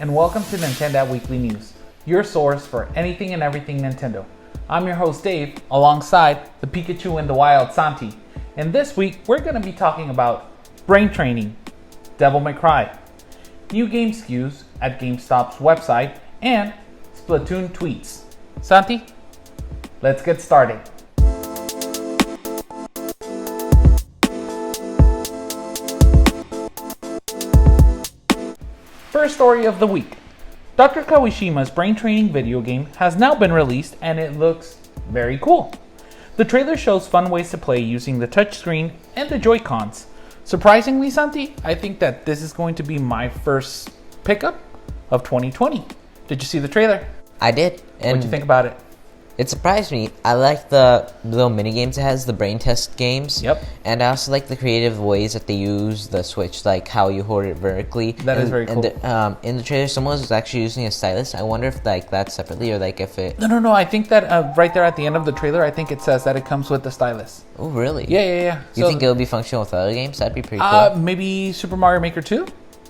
and welcome to NintenDad Weekly News, your source for anything and everything Nintendo. I'm your host Dave, alongside the Pikachu in the Wild Santi, and this week we're going to be talking about brain training, Devil May Cry, new game SKUs at GameStop's website, and Splatoon tweets. Santi, let's get started. First story of the week. Dr. Kawishima's brain training video game has now been released and it looks very cool. The trailer shows fun ways to play using the touchscreen and the Joy-Cons. Surprisingly, Santi, I think that this is going to be my first pickup of 2020. Did you see the trailer? I did. What did you think about it? It surprised me. I like the little mini games it has, the brain test games. Yep. And I also like the creative ways that they use the Switch, like how you hold it vertically. That is very cool. And in the trailer, someone was actually using a stylus. I wonder if that's separately or if it... No. I think that right there at the end of the trailer, I think it says that it comes with the stylus. Oh, really? Yeah. You think it'll be functional with other games? That'd be pretty cool. Maybe Super Mario Maker 2?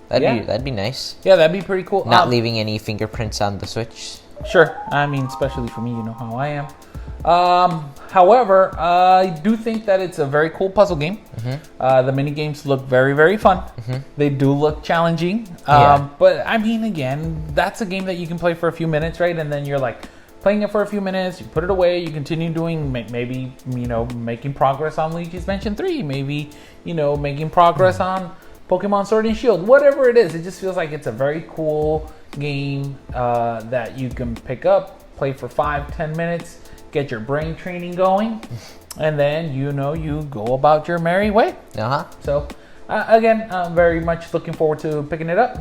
That'd be nice. Yeah, that'd be pretty cool. Not leaving any fingerprints on the Switch. Sure. I mean, especially for me, you know how I am. However, I do think that it's a very cool puzzle game. Mm-hmm. The mini games look very, very fun. Mm-hmm. They do look challenging. But I mean, again, that's a game that you can play for a few minutes, right? And then you're like playing it for a few minutes, you put it away, you continue doing maybe, making progress on Luigi's Mansion 3, maybe, making progress on Pokemon Sword and Shield, whatever it is. It just feels like it's a very cool game that you can pick up, play for 5-10 minutes, get your brain training going, and then you go about your merry way. So again, I'm very much looking forward to picking it up.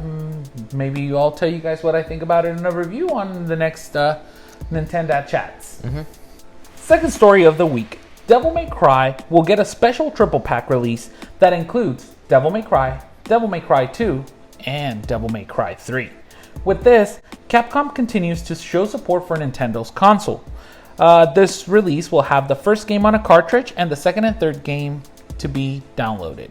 Maybe I'll tell you guys what I think about it in a review on the next NintenDad chats. Second story of the week. Devil May Cry will get a special triple pack release that includes Devil May Cry, Devil May Cry 2, and Devil May Cry 3. With this, Capcom continues to show support for Nintendo's console. This release will have the first game on a cartridge and the second and third game to be downloaded.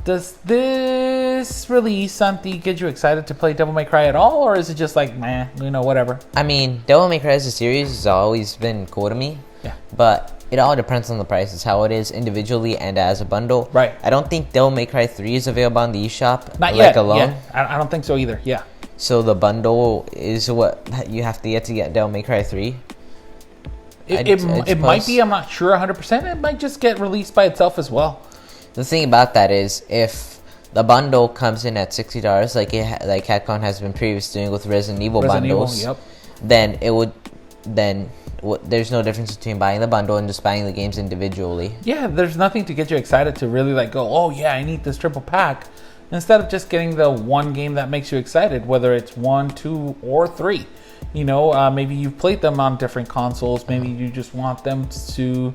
Does this release, Santi, get you excited to play Devil May Cry at all, or is it just like, whatever? I mean, Devil May Cry as a series has always been cool to me. Yeah. But it all depends on the prices, how it is individually and as a bundle. Right. I don't think Devil May Cry 3 is available on the eShop. Not yet. Alone. Yeah. I don't think so either. Yeah. So the bundle is what you have to get Devil May Cry 3? It might be. I'm not sure 100%. It might just get released by itself as well. The thing about that is, if the bundle comes in at $60, like Capcom has been previously doing with Resident Evil bundles, then it would there's no difference between buying the bundle and just buying the games individually. Yeah, there's nothing to get you excited to really go, oh yeah, I need this triple pack, instead of just getting the one game that makes you excited, whether it's 1, 2, or 3. Maybe you've played them on different consoles. Maybe you just want them to,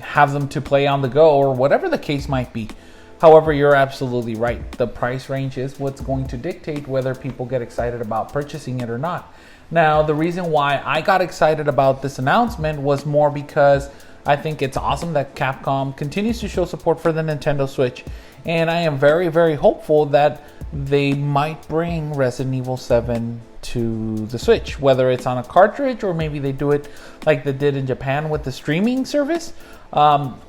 have them to play on the go, or whatever the case might be. However, you're absolutely right. The price range is what's going to dictate whether people get excited about purchasing it or not. Now, the reason why I got excited about this announcement was more because I think it's awesome that Capcom continues to show support for the Nintendo Switch. And I am very, very hopeful that they might bring Resident Evil 7 to the Switch, whether it's on a cartridge or maybe they do it like they did in Japan with the streaming service.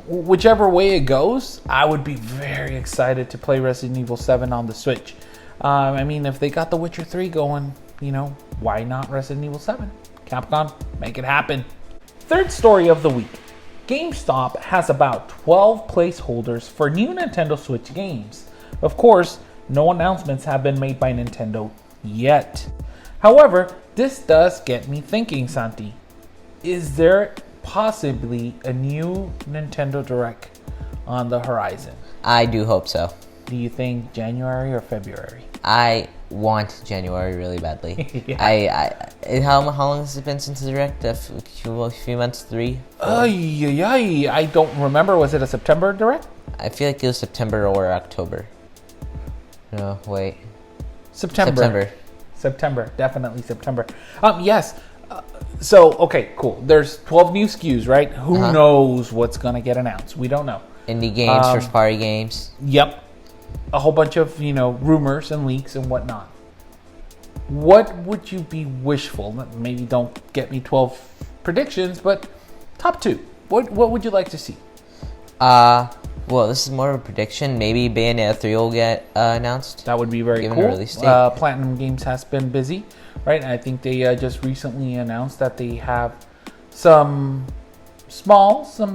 Whichever way it goes, I would be very excited to play Resident Evil 7 on the Switch. If they got The Witcher 3 going, why not Resident Evil 7? Capcom, make it happen. Third story of the week. GameStop has about 12 placeholders for new Nintendo Switch games. Of course, no announcements have been made by Nintendo yet. However, this does get me thinking, Santi. Is there possibly a new Nintendo Direct on the horizon? I do hope so. Do you think January or February? I want January really badly. How long has it been since the Direct? A few months, 3? I don't remember. Was it a September Direct? I feel like it was September or October. No, wait. September. Definitely September. Yes. Okay, cool. There's 12 new SKUs, right? Who knows what's going to get announced? We don't know. Indie games, first party games. Yep. A whole bunch of, rumors and leaks and whatnot. what would you be wishful? Maybe don't get me 12 predictions, but top 2. What would you like to see? Well, this is more of a prediction. Maybe Bayonetta 3 will get announced. That would be very given cool. A release date. Platinum Games has been busy, right? I think they just recently announced that they have some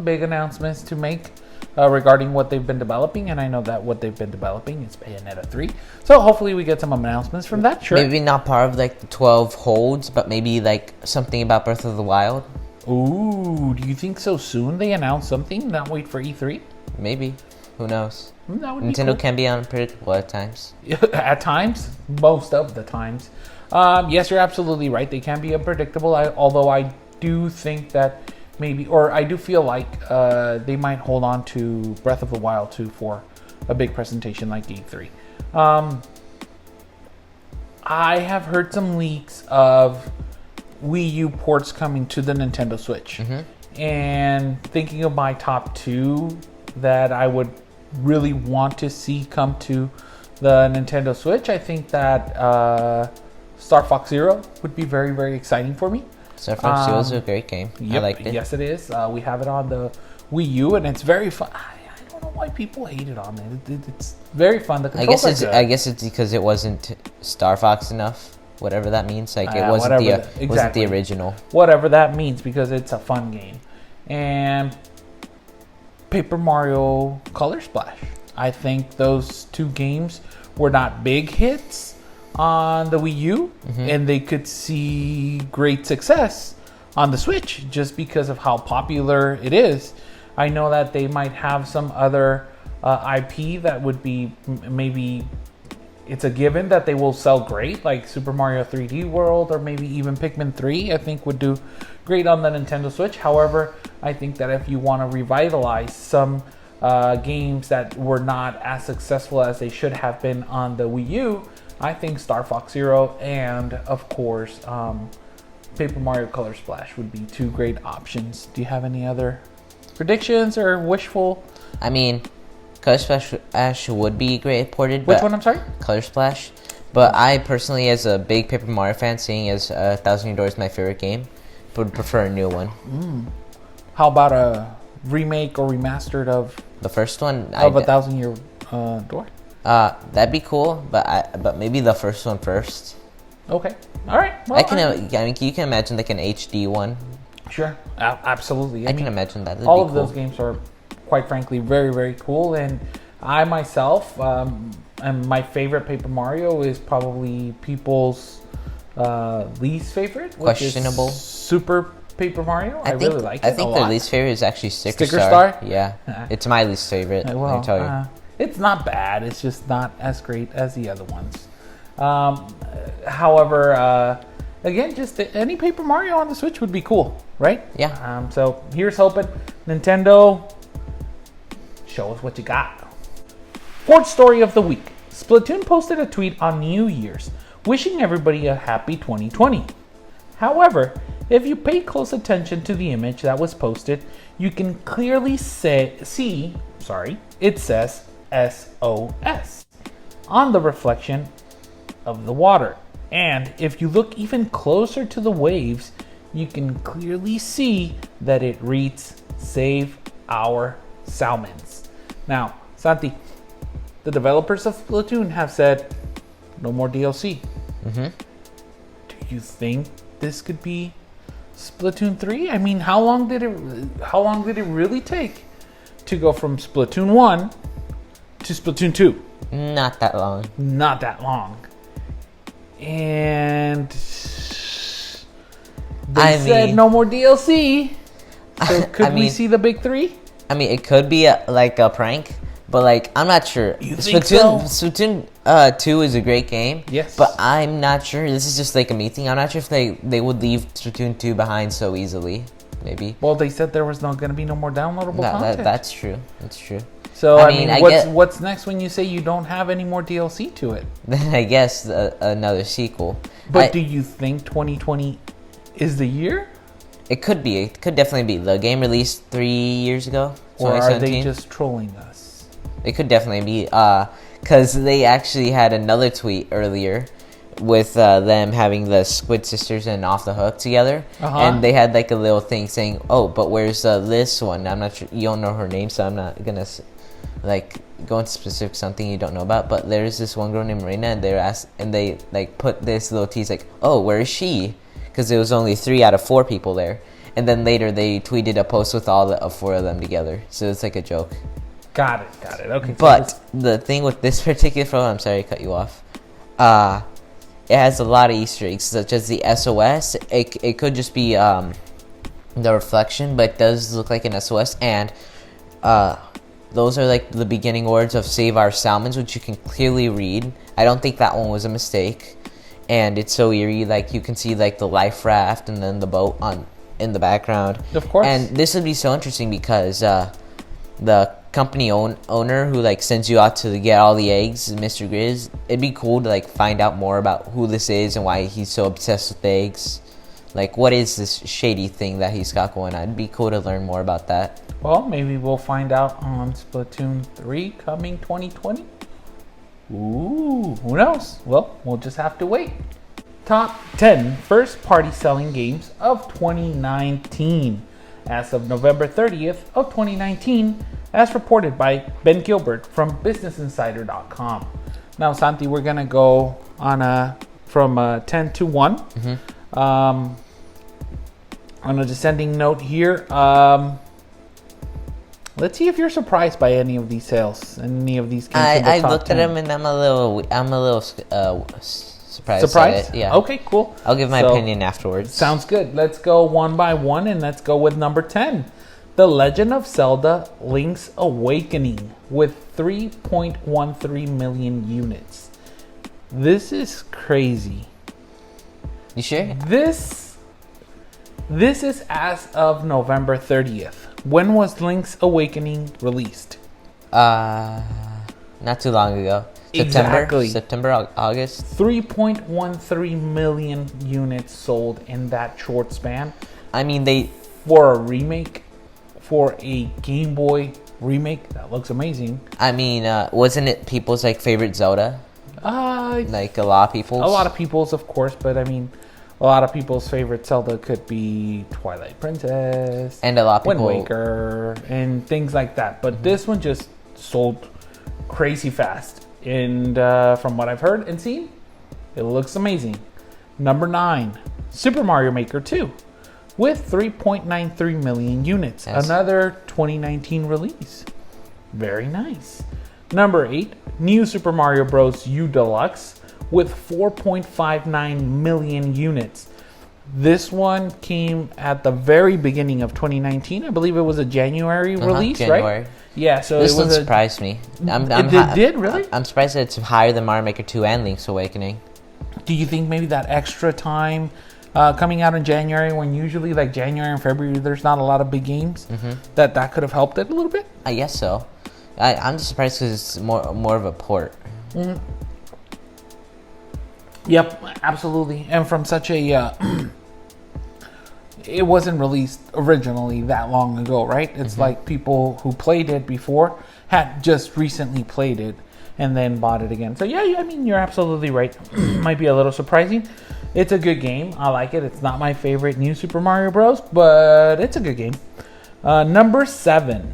big announcements to make regarding what they've been developing, and I know that what they've been developing is Bayonetta 3. So hopefully we get some announcements from that. Sure. Maybe not part of like the 12 holds, but maybe like something about Breath of the Wild. Ooh, do you think so soon they announce something? Not wait for E3? Maybe. Who knows? That would Nintendo be cool. can be unpredictable at times. At times, most of the times. Yes, you're absolutely right. They can be unpredictable. Although I do think that maybe, or I do feel like they might hold on to Breath of the Wild 2 for a big presentation like E3. I have heard some leaks of Wii U ports coming to the Nintendo Switch. And thinking of my top 2 that I would really want to see come to the Nintendo Switch, I think that Star Fox Zero would be very, very exciting for me. Star Fox Zero is a great game. Yep, I liked it. Yes, it is. We have it on the Wii U, and it's very fun. I don't know why people hate it on it. It's very fun. The controls are good. I guess it's because it wasn't Star Fox enough. Whatever that means. Like it wasn't wasn't the original. Whatever that means, because it's a fun game. And Paper Mario Color Splash. I think those 2 games were not big hits on the Wii U, and they could see great success on the Switch just because of how popular it is. I know that they might have some other IP that would be maybe it's a given that they will sell great, like Super Mario 3D World or maybe even Pikmin 3, I think would do great on the Nintendo Switch. However, I think that if you want to revitalize some games that were not as successful as they should have been on the Wii U, I think Star Fox Zero and, of course, Paper Mario Color Splash would be 2 great options. Do you have any other predictions or wishful? I mean, Color Splash would be great ported. Which one, I'm sorry? Color Splash. But I personally, as a big Paper Mario fan, seeing as Thousand Year Door is my favorite game, would prefer a new one. How about a remake or remastered of the first one? Of A Thousand Year Door? That'd be cool, but maybe the first one first. Okay. All right. Well, I mean, you can imagine like an HD one. Sure. Absolutely. I can imagine that. All of those games are, quite frankly, very, very cool. And I myself, and my favorite Paper Mario is probably people's least favorite. Questionable. Which is Super Paper Mario. I really like it. I think their least favorite is actually Sticker Star. Yeah. It's my least favorite. Well, let me tell you. It's not bad. It's just not as great as the other ones. However, again, just any Paper Mario on the Switch would be cool, right? Yeah. So here's hoping. Nintendo, show us what you got. Fourth story of the week. Splatoon posted a tweet on New Year's wishing everybody a happy 2020. However, if you pay close attention to the image that was posted, you can clearly see it says SOS on the reflection of the water. And if you look even closer to the waves, you can clearly see that it reads Save Our Salmons. Now, Santi, the developers of Splatoon have said no more DLC. Do you think this could be Splatoon 3? I mean, how long did it really take to go from Splatoon 1 to Splatoon 2? Not that long. Not that long. And they said no more DLC. So could we see the big 3? I mean, it could be like a prank, but like I'm not sure. You think so? Splatoon 2 is a great game. Yes. But I'm not sure. This is just like a me thing. I'm not sure if they would leave Splatoon 2 behind so easily. Maybe. Well, they said there was not going to be no more downloadable content. That's true. That's true. So I mean what's next when you say you don't have any more DLC to it? Then I guess another sequel. But do you think 2020 is the year? It could be. It could definitely be. The game released 3 years ago. Or are they just trolling us? It could definitely be. Because they actually had another tweet earlier with them having the Squid Sisters and Off the Hook together, and they had like a little thing saying, "Oh, but where's this one?" I'm not sure, you don't know her name, so I'm not gonna like go into specific something you don't know about. But there's this one girl named Marina, and they like put this little tease like, "Oh, where is she?" Because it was only 3 out of 4 people there, and then later they tweeted a post with all 4 of them together, so it's like a joke. Got it. Okay. But the thing with this particular photo, I'm sorry to cut you off. It has a lot of Easter eggs, such as the SOS. It could just be the reflection, but it does look like an SOS. And those are like the beginning words of "Save Our Salmons," which you can clearly read. I don't think that one was a mistake. And it's so eerie, like you can see like the life raft and then the boat in the background. Of course. And this would be so interesting because the company owner who like sends you out to get all the eggs, Mr. Grizz, it'd be cool to like find out more about who this is and why he's so obsessed with eggs. Like, what is this shady thing that he's got going on? It'd be cool to learn more about that. Well, maybe we'll find out on Splatoon 3 coming 2020. Ooh, who knows? Well, we'll just have to wait. Top 10 first-party selling games of 2019 as of November 30th of 2019, as reported by Ben Gilbert from BusinessInsider.com. Now, Santi, we're gonna go on from 10 to 1. On a descending note here. Let's see if you're surprised by any of these sales, any of these games. I looked at them and I'm a little surprised. At it. Yeah. Okay, cool. I'll give my opinion afterwards. Sounds good. Let's go one by one, and let's go with number 10. The Legend of Zelda Link's Awakening with 3.13 million units. This is crazy. You sure? This is as of November 30th. When was Link's Awakening released? Not too long ago. September, August. 3.13 million units sold in that short span. I mean, for a remake, for a Game Boy remake, that looks amazing. I mean, wasn't it people's like favorite Zelda? Like a lot of people's. A lot of people's, of course, but I mean, a lot of people's favorite Zelda could be Twilight Princess and a lot of people, Wind Waker, and things like that. But this one just sold crazy fast. And from what I've heard and seen, it looks amazing. Number 9, Super Mario Maker 2 with 3.93 million units. Yes. Another 2019 release. Very nice. Number 8, New Super Mario Bros. U Deluxe with 4.59 million units. This one came at the very beginning of 2019. I believe it was a January release, January. Right? Yeah, so this one surprised me. It did, really? I'm surprised that it's higher than Mario Maker 2 and Link's Awakening. Do you think maybe that extra time coming out in January, when usually like January and February there's not a lot of big games, that could have helped it a little bit? I guess so. I'm just surprised because it's more of a port. Mm-hmm. Yep, absolutely. And from such a it wasn't released originally that long ago, right? It's like people who played it before had just recently played it and then bought it again. So yeah, I mean, you're absolutely right. Might be a little surprising. It's a good game. I like it. It's not my favorite New Super Mario Bros., but it's a good game. Number 7.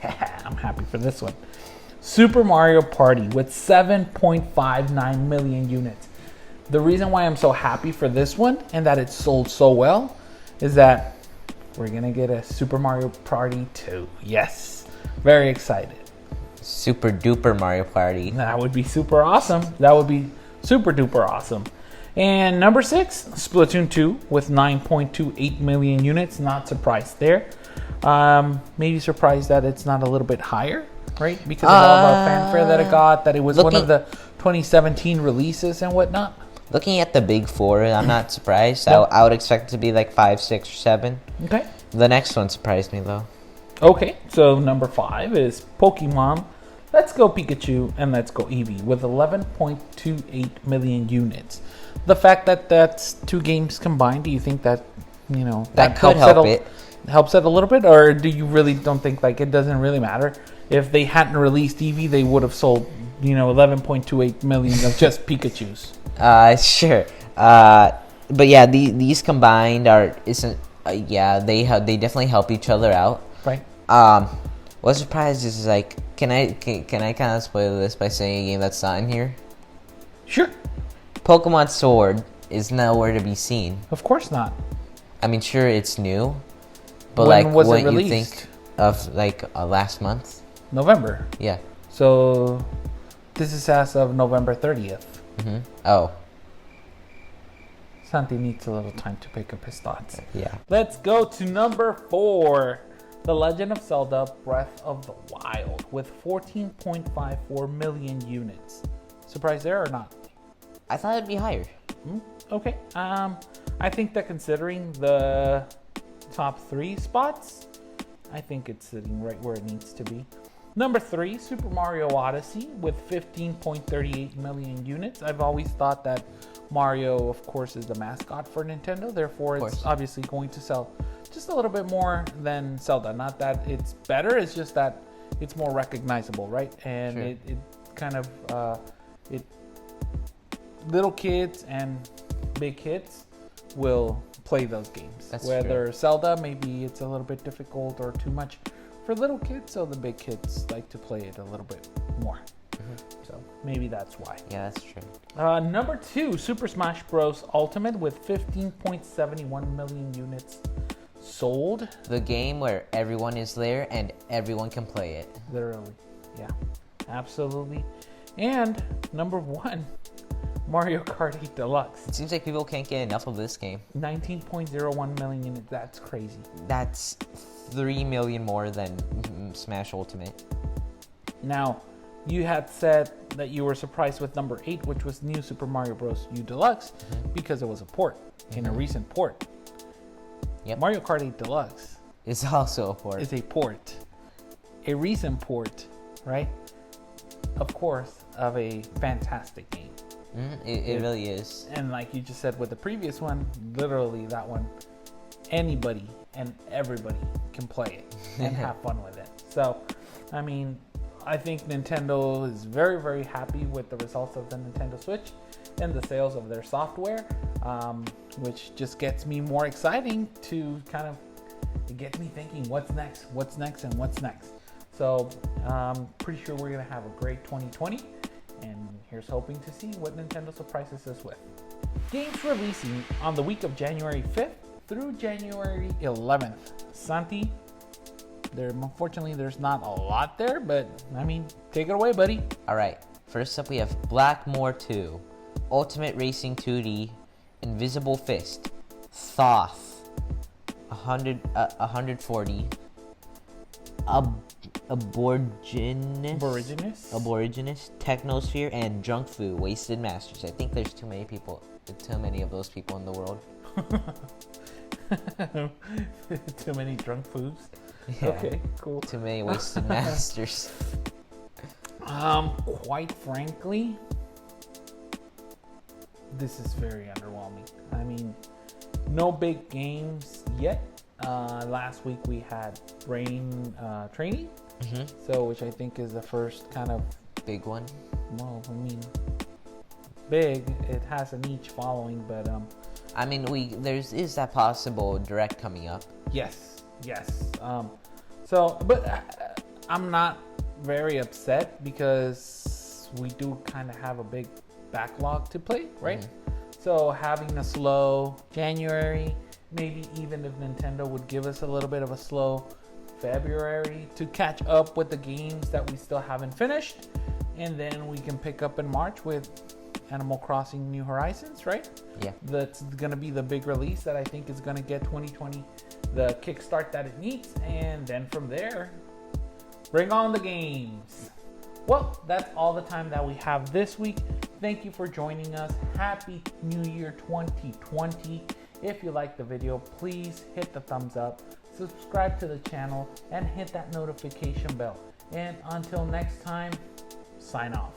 I'm happy for this one. Super Mario Party with 7.59 million units. The reason why I'm so happy for this one and that it sold so well is that we're going to get a Super Mario Party 2. Yes. Very excited. Super duper Mario Party. That would be super awesome. That would be super duper awesome. And number 6, Splatoon 2 with 9.28 million units. Not surprised there. Maybe surprised that it's not a little bit higher, right? Because of all the fanfare that it got, that it was one of the 2017 releases and whatnot. Looking at the big 4, I'm not surprised. I would expect it to be like 5, 6, or 7. Okay. The next one surprised me though. Okay, so number 5 is Pokemon Let's Go Pikachu and Let's Go Eevee with 11.28 million units. The fact that that's 2 games combined, do you think that, you know, that could help it? Helps it a little bit, or do you really don't think like it doesn't really matter? If they hadn't released Eevee, they would have sold, you know, 11.28 million of just Pikachus. Sure. But yeah, these combined isn't. Yeah, they definitely help each other out. Right. What's surprised is like, can I kind of spoil this by saying a game that's not in here? Sure. Pokemon Sword is nowhere to be seen. Of course not. I mean, sure, it's new, but When was it what you released? think of last month? November. Yeah. So this is as of November 30th. Oh. Santi needs a little time to pick up his thoughts. Yeah. Let's go to number 4. The Legend of Zelda Breath of the Wild with 14.54 million units. Surprised there or not? I thought it'd be higher. Okay. I think that considering the top 3 spots, I think it's sitting right where it needs to be. Number 3, Super Mario Odyssey with 15.38 million units. I've always thought that Mario, of course, is the mascot for Nintendo. Therefore, it's obviously going to sell just a little bit more than Zelda. Not that it's better, it's just that it's more recognizable, right? And sure. it kind of, little kids and big kids will play those games. That's Whether true. Zelda, maybe it's a little bit difficult or too much for little kids, so the big kids like to play it a little bit more. So maybe that's why. Yeah, that's true. Number 2, Super Smash Bros. Ultimate with 15.71 million units sold. The game where everyone is there and everyone can play it. Literally. Yeah, absolutely. And number 1, Mario Kart 8 Deluxe. It seems like people can't get enough of this game. 19.01 million units. That's crazy. That's 3 million more than Smash Ultimate. Now, you had said that you were surprised with number 8, which was New Super Mario Bros. U Deluxe, because it was a port, in a recent port. Yep. Mario Kart 8 Deluxe It's also a port. is a port, a recent port, right? Of course, of a fantastic game. It really is. And like you just said with the previous one, literally that one, anybody and everybody can play it and have fun with it. So, I mean, I think Nintendo is very, very happy with the results of the Nintendo Switch and the sales of their software, which just gets me more exciting to kind of, it gets me thinking what's next, and what's next. So pretty sure we're going to have a great 2020, and here's hoping to see what Nintendo surprises us with. Games releasing on the week of January 5th through January 11th. Santi, unfortunately, there's not a lot there, but I mean, take it away, buddy. All right. First up, we have Blackmore 2, Ultimate Racing 2D, Invisible Fist, Thoth, 140, Aborigines, Technosphere, and Drunk Fu, Wasted Masters. I think there's too many of those people in the world. Too many drunk foods. Yeah. Okay, cool. Too many Wasted Masters. Quite frankly, this is very underwhelming. I mean, no big games yet. Last week we had Brain Training, so which I think is the first kind of big one. Well, I mean, big. It has a niche following, but I mean, is that possible direct coming up? Yes. But I'm not very upset because we do kind of have a big backlog to play, right? So having a slow January, maybe even if Nintendo would give us a little bit of a slow February to catch up with the games that we still haven't finished, and then we can pick up in March with Animal Crossing New Horizons, right? Yeah. That's going to be the big release that I think is going to get 2020 the kickstart that it needs, and then from there, bring on the games. Well, that's all the time that we have this week. Thank you for joining us. Happy New Year 2020. If you like the video, please hit the thumbs up, subscribe to the channel, and hit that notification bell. And until next time, sign off.